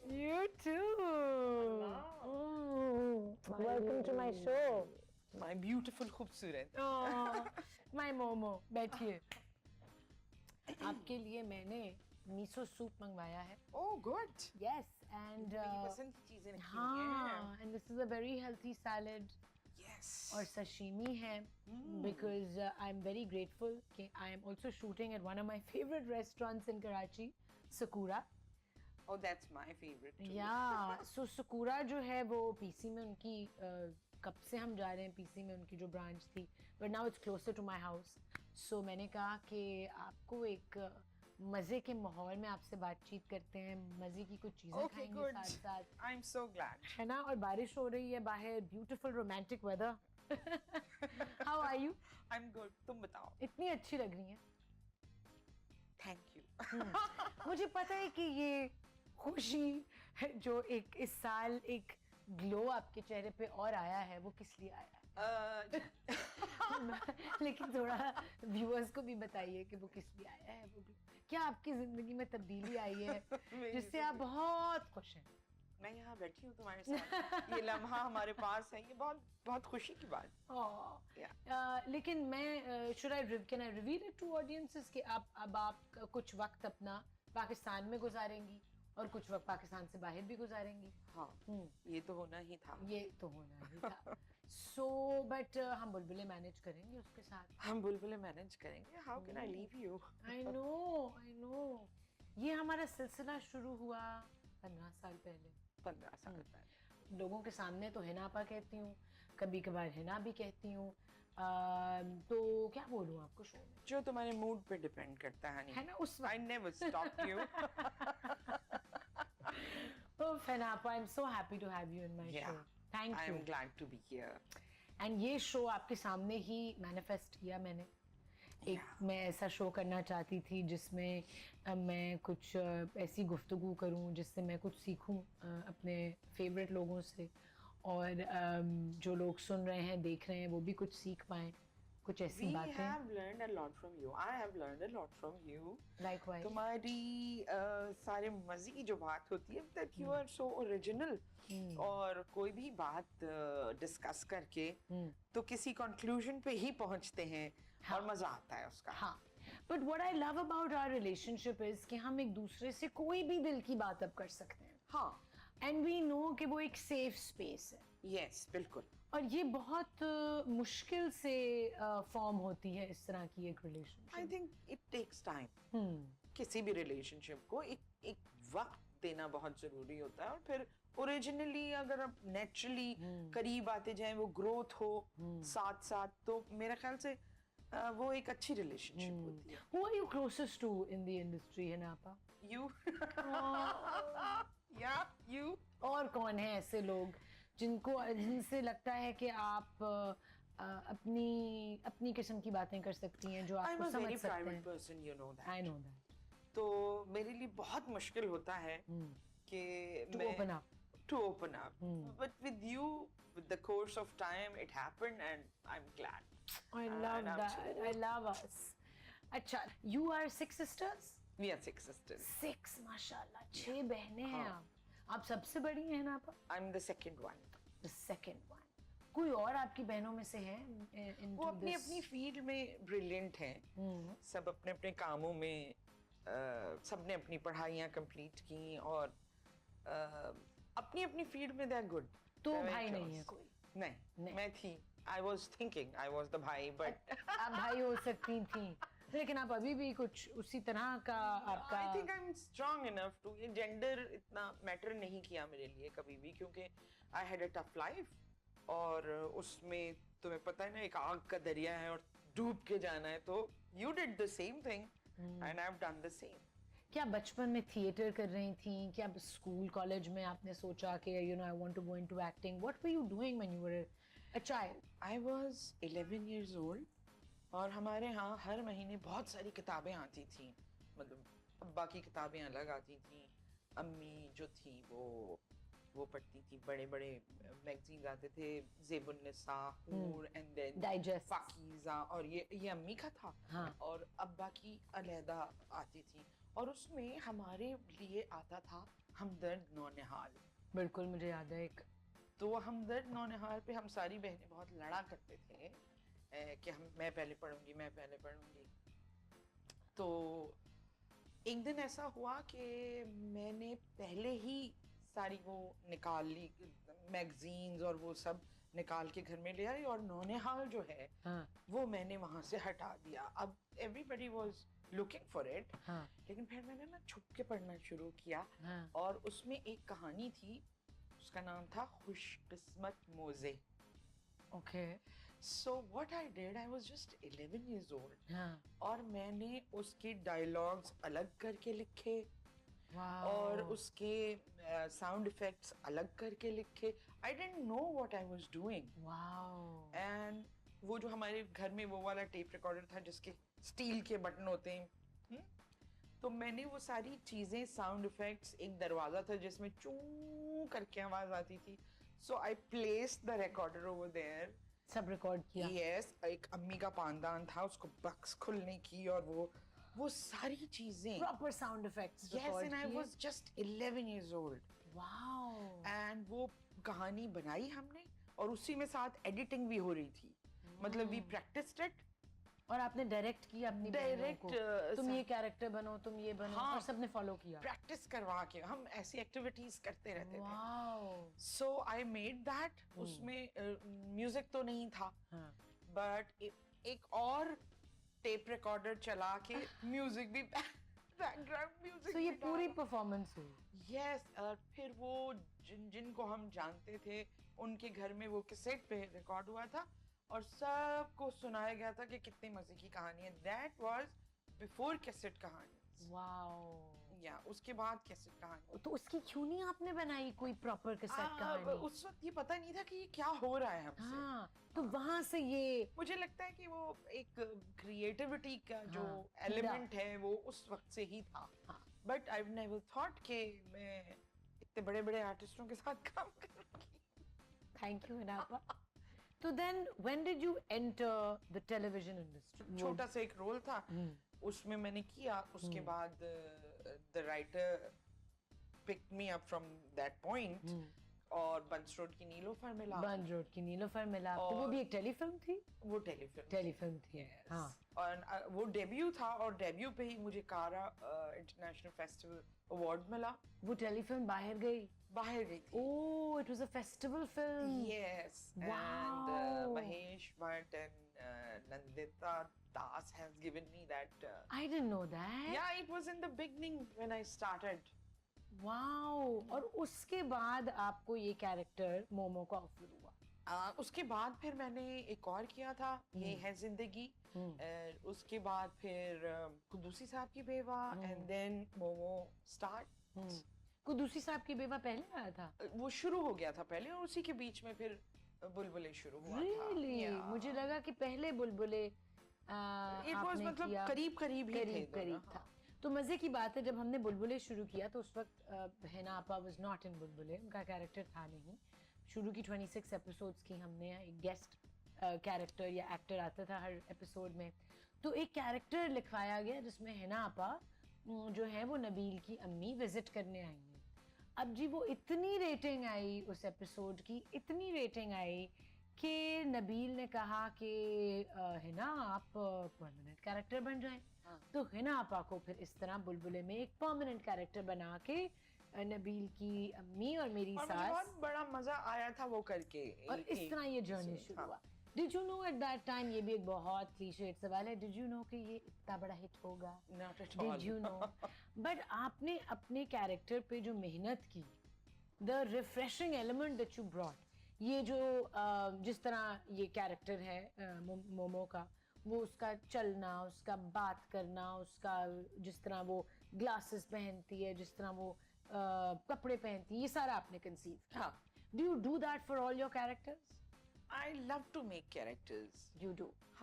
You too. Welcome to my show. My beautiful खूबसूरत. Oh, my Momo, बैठिए. आपके लिए मैंने मिसो सूप मंगवाया है. Oh, good. Yes, and मेरी पसंद की चीजें रखी हुई हाँ, and this is a very healthy salad. Yes. और sashimi है because I'm very grateful कि I am also shooting at one of my favorite restaurants in Karachi, Sakura. Oh, that's my favorite too. Yeah, so Sakura जो है वो PC में उनकी कब से हम जा रहे हैं पीसी में उनकी जो ब्रांच थी, but now it's closer to my house. So मैंने कहा कि आपको एक मजे के माहौल में आपसे बातचीत करते हैं, मजे की कुछ चीजें Okay, खाएंगे good. साथ साथ, I'm so glad. है ना. और बारिश हो रही है बाहर, beautiful romantic weather. How are you? I'm good. तुम बताओ. इतनी अच्छी लग रही हैं. Thank you. मुझे पता है कि ये खुशी जो एक इस साल एक ग्लो आपके चेहरे पे और आया है, वो किस लिए आया है? लेकिन थोड़ा व्यूअर्स को भी बताइए कि वो किस लिए आया है वो ग्लो. क्या आपकी जिंदगी में तब्दीली आई है जिससे आप बहुत खुश हैं? मैं यहाँ बैठी हूँ तुम्हारे साथ. ये लम्हा हमारे पास है. ये बहुत बहुत खुशी की बात. लेकिन मैं can I reveal it to audiences कि अब आप कुछ वक्त अपना पाकिस्तान में गुजारेंगी और कुछ वक्त पाकिस्तान से बाहर भी गुजारेंगी. हाँ, ये तो होना ही था. ये तो होना ही था. सो बट हम बुलबुलें मैनेज करेंगे उसके साथ. हम बुलबुलें मैनेज करेंगे. How can I leave you? I know. ये हमारा सिलसिला शुरू हुआ 15 साल पहले. 15 साल पहले. लोगों के सामने तो हिनापा कहती हूँ, कभी कभार हिना भी कहती हूँ. तो क्या बोलूँ आपको शो में? जो तुम्हारे मूड पे डिपेंड करता है ना उस I never stop you. Oh, Hinapa, I'm so happy to have you in my show. Thank you. I'm glad to be here. And ये शो आपके सामने ही मैनिफेस्ट किया मैंने. मैं ऐसा शो करना चाहती थी जिसमें मैं कुछ ऐसी गुफ्तगू करूं जिससे मैं कुछ सीखूं अपने फेवरेट लोगों से, और जो लोग सुन रहे हैं देख रहे हैं वो भी कुछ सीख पाएं, कुछ ऐसी बातें. We have learned a lot from you. I have learned a lot from you. Likewise. तुम्हारी सारे मजे की जो बात होती है, that you are so original. और कोई भी बात डिस्कस करके तो किसी कंक्लूजन पे ही पहुंचते हैं. हाँ. और मजा आता है उसका. हाँ. But what I love about our relationship is कि हम एक दूसरे से कोई भी दिल की बात अब कर सकते हैं. हाँ. And we know कि वो एक सेफ स्पेस है. Yes, बिल्कुल. और ये बहुत मुश्किल से फॉर्म होती है इस तरह की एक relationship. I think it takes time. किसी भी रिलेशनशिप को एक वक्त देना बहुत जरूरी होता है. और फिर ओरिजिनली अगर आप नेचुरली करीब आते जाएं, वो ग्रोथ हो साथ साथ, तो मेरे ख्याल से वो एक अच्छी रिलेशनशिप होती है. Who are you closest to in the industry, Hinapa? You. Yeah, you. और कौन है ऐसे लोग जिनसे लगता है कि आप अपनी किस्म की बातें कर सकती हैं, जो आपको समझ सकते हैं? I'm a very private person, you know that. I know that. तो मेरे लिए बहुत मुश्किल होता है कि To open up. But with you, with the course of time, it happened, and I'm glad. I love that. I love us. अच्छा, you are 6 sisters? We are 6 sisters. 6, माशाल्लाह. 6 बहनें हैं आप. आप सबसे बड़ी हैं ना आप? I'm the second one. The second one. कोई और आपकी बहनों में से है? वो अपनी अपनी फील्ड में ब्रिलियंट हैं. सब अपने अपने कामों में, सबने अपनी पढ़ाइयाँ कंप्लीट की और अपनी अपनी फील्ड में they are good. तो भाई नहीं है कोई? नहीं, मैं थी. I was thinking I was the भाई, but आप भाई हो सकती थी, लेकिन आप अभी भी कुछ उसी तरह का आपका. I think I'm strong enough to. ये जेंडर इतना मैटर नहीं किया मेरे लिए कभी भी, क्योंकि I had a tough life. और उसमें तुम्हें पता है ना, एक आग का दरिया है और डूब के जाना है. तो you did the same thing and I've done the same. क्या बचपन में थिएटर कर रही थी? क्या स्कूल कॉलेज में आपने सोचा कि I want to go into acting? What were you doing when you were a child? I was 11 years old. और हमारे यहाँ हर महीने बहुत सारी किताबें आती थी. मतलब अब्बा की किताबें अलग आती थी, अम्मी जो थी वो पढ़ती थी. बड़े बड़े मैगजीन्स आते थे, ज़ेबुन्निसा, हूर, एंड देन डाइजेस्ट, फाकीज़ा, और ये अम्मी का था. हाँ. और अब्बा की अलहदा आती थी. और उसमें हमारे लिए आता था हमदर्द नौनिहाल। बिल्कुल मुझे याद है एक। तो हमदर्द नौनिहाल पे हम सारी बहनें बहुत लड़ा करते थे कि मैं पहले पढ़ूंगी। तो एक दिन ऐसा हुआ कि मैंने पहले ही सारी वो निकाल ली, मैगजीन्स और वो सब निकाल के घर में ले आई, और नौनिहाल जो है हाँ वो मैंने वहां से हटा दिया। अब everybody was looking for it, हाँ लेकिन फिर मैंने ना छुप के पढ़ना शुरू किया, हाँ। और उसमें एक कहानी थी, उसका नाम था खुशकिस्मत मोजे। Okay. So what I did, I was just 11 years old, हाँ। और मैंने उसके डायलॉग्स अलग करके लिखे और वाओ। उसके साउंड इफेक्ट्स अलग करके लिखे। I didn't know what I was doing. Wow. And वो जो हमारे घर में वो वाला टेप रिकॉर्डर था जिसके स्टील के बटन होते हैं, तो मैंने वो सारी चीजें, साउंड इफेक्ट्स, एक दरवाजा था जिसमें चू करके आवाज आती थी, so I placed the recorder over there. सब रिकॉर्ड किया। यस, एक अम्मी का पानदान था, उसको बक्स खुलने की, और वो सारी चीजें, proper sound effects yes, record and I किए। Was just 11 years old। Wow. And वो कहानी बनाई हमने, और उसी में साथ एडिटिंग भी हो रही थी, मतलब वी प्रैक्टिस्ड इट। और आपने डायरेक्ट किया अपनी बहनों को, डायरेक्ट तुम ये कैरेक्टर बनो, तुम ये बनो, हाँ, और सबने फॉलो किया। प्रैक्टिस करवा के हम ऐसी एक्टिविटीज करते रहते थे। Wow. So I made that. उसमें म्यूजिक तो नहीं था, हाँ। बट एक और टेप रिकॉर्डर चला के म्यूजिक भी बैकग्राउंड म्यूजिक। तो ये पूरी परफॉर्मेंस हुई। यस, और फिर वो जिनको हम जानते थे उनके घर में वो कैसेट पे रिकॉर्ड हुआ था, और सबको सुनाया गया था कि कितनी मजे की कहानी है। दैट वाज बिफोर कैसेट कहानी। वाओ। या उसके बाद कैसेट कहानी। तो उसकी क्यों नहीं आपने बनाई कोई प्रॉपर कैसेट कहानी? उस वक्त ये पता नहीं था कि ये क्या हो रहा है हमसे। हाँ, तो वहां से ये मुझे लगता है कि वो एक क्रिएटिविटी का जो हाँ, एलिमेंट है वो उस वक्त से ही था। हाँ। बट आई नेवर थॉट कि मैं इतने बड़े बड़े आर्टिस्टों के साथ काम करूंगी। थैंक यू हिनापा। तो then when did you enter the television industry? छोटा सा एक रोल था, उसमें मैंने किया। उसके बाद the writer picked me up from that point, और बंस रोड की नीलोफर मिला। बंद रोड की नीलोफर मिला। तो वो भी एक टेलीफिल्म थी। वो टेलीफिल्म टेलीफिल्म थी। हाँ। और वो डेब्यू था, और डेब्यू पे ही मुझे कारा इंटरनेशनल फेस्टिवल अवार्ड मिला। वो टेलीफिल्म बाहर गई। बाहर गई थी। Oh, it was a festival film. Yes, Wow. and Mahesh Bhatt and Nandita Das has given me that. I didn't know that. Yeah, it was in the beginning when I started. Wow. और उसके बाद आपको ये character momo का offer हुआ? उसके बाद फिर मैंने एक और किया था, ये है जिंदगी। उसके बाद फिर कुदूसी साहब की बेवा, and then momo start. Qudusi साहब की बेवा पहले आया था? वो शुरू हो गया था पहले, और उसी के बीच में फिर बुलबुले शुरू हुआ था। Really? Yeah. मुझे लगा कि पहले बुलबुले It was आपने मतलब किया। करीब करीब ही थे करीब दोनों, करीब था। तो मजे की बात है, जब हमने बुलबुले शुरू किया तो उस वक्त हिना आपा वाज नॉट इन बुलबुले, उनका कैरेक्टर था नहीं। शुरू की 26 एपिसोड्स की हमने एक गेस्ट कैरेक्टर या एक्टर आता था हर एपिसोड में। तो एक कैरेक्टर लिखवाया गया जिसमें हिना आपा जो है वो नबील की अम्मी विजिट करने आई हैं। अब जी वो इतनी रेटिंग आई उस एपिसोड की, इतनी रेटिंग आई कि नबील ने कहा कि हिना आप परमानेंट कैरेक्टर बन जाएं। तो हिना आपा को फिर इस तरह बुलबुले में एक परमानेंट कैरेक्टर बना के नबील की अम्मी और मेरी और मुझे सास, बहुत बड़ा मजा आया था वो करके। और इस तरह ये जर्नी शुरू हुआ। Did you know at that time, ये भी एक बहुत क्लीशेड सवाल है, डिड यू नो कि ये इतना बड़ा हिट होगा? Not at all. Did you know? But आपने अपने कैरेक्टर पे जो मेहनत की, the refreshing element that you brought, ये जो जिस तरह ये कैरेक्टर है मोमो का, वो उसका चलना, उसका बात करना, उसका जिस तरह वो ग्लासेस पहनती है, जिस तरह वो कपड़े पहनती है, ये सारा आपने कंसीव किया। हाँ। Do you do that for all your characters? I love to make characters. You do.